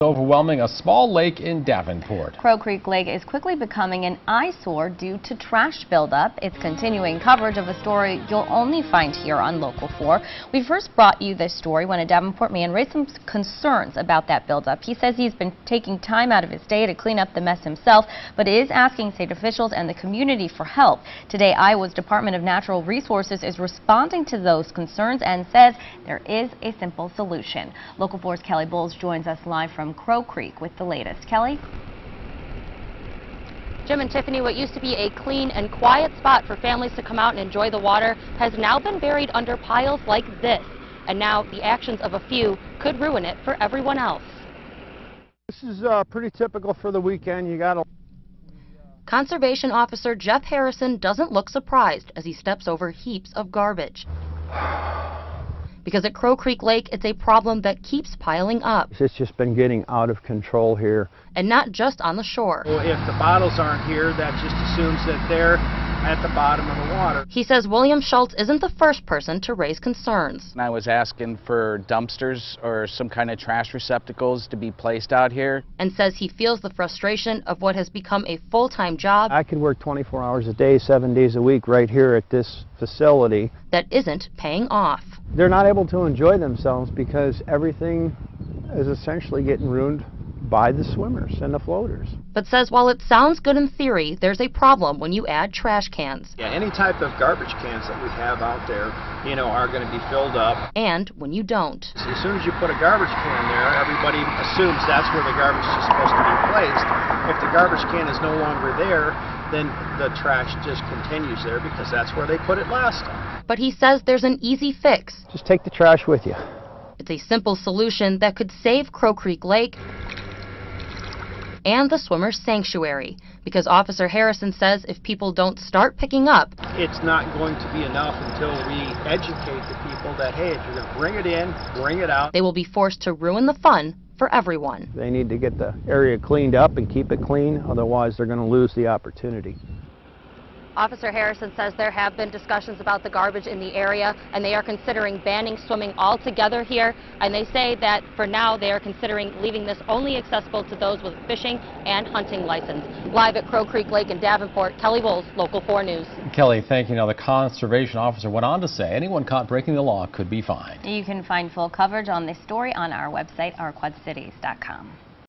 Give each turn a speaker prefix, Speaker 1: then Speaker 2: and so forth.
Speaker 1: Overwhelming a small lake in Davenport.
Speaker 2: Crow Creek Lake is quickly becoming an eyesore due to trash buildup. It's continuing coverage of a story you'll only find here on Local 4. We first brought you this story when a Davenport man raised some concerns about that buildup. He says he's been taking time out of his day to clean up the mess himself, but is asking state officials and the community for help. Today, Iowa's Department of Natural Resources is responding to those concerns and says there is a simple solution. Local 4's Kelly Bowles joins us live from Crow Creek with the latest. Kelly?
Speaker 3: Jim and Tiffany, what used to be a clean and quiet spot for families to come out and enjoy the water has now been buried under piles like this. And now the actions of a few could ruin it for everyone else.
Speaker 4: This is pretty typical for the weekend. You got
Speaker 3: Conservation Officer Jeff Harrison doesn't look surprised as he steps over heaps of garbage. Because at Crow Creek Lake, it's a problem that keeps piling up.
Speaker 4: It's just been getting out of control here.
Speaker 3: And not just on the shore.
Speaker 5: Well, if the bottles aren't here, that just assumes that they're at the bottom of the water.
Speaker 3: He says William Schultz isn't the first person to raise concerns.
Speaker 6: I was asking for dumpsters or some kind of trash receptacles to be placed out here.
Speaker 3: And says he feels the frustration of what has become a full-time job.
Speaker 4: I could work 24 hours a day, 7 days a week right here at this facility.
Speaker 3: That isn't paying off.
Speaker 4: They're not able to enjoy themselves because everything is essentially getting ruined by the swimmers and the floaters.
Speaker 3: But says while it sounds good in theory, there's a problem when you add trash cans.
Speaker 5: Yeah, any type of garbage cans that we have out there, are going to be filled up.
Speaker 3: And when you don't.
Speaker 5: As soon as you put a garbage can there, everybody assumes that's where the garbage is supposed to be placed. If the garbage can is no longer there, then the trash just continues there because that's where they put it last time.
Speaker 3: But he says there's an easy fix.
Speaker 4: Just take the trash with you.
Speaker 3: It's a simple solution that could save Crow Creek Lake and the swimmer's sanctuary, because Officer Harrison says if people don't start picking up,
Speaker 5: it's not going to be enough until we educate the people that, hey, if you're going to bring it in, bring it out.
Speaker 3: They will be forced to ruin the fun for everyone.
Speaker 4: They need to get the area cleaned up and keep it clean, otherwise they're going to lose the opportunity.
Speaker 3: Officer Harrison says there have been discussions about the garbage in the area, and they are considering banning swimming altogether here. And they say that for now they are considering leaving this only accessible to those with fishing and hunting license. Live at Crow Creek Lake in Davenport, Kelly Bowles, Local 4 News.
Speaker 1: Kelly, thank you. Now, the conservation officer went on to say anyone caught breaking the law could be fined.
Speaker 2: You can find full coverage on this story on our website, ourquadcities.com.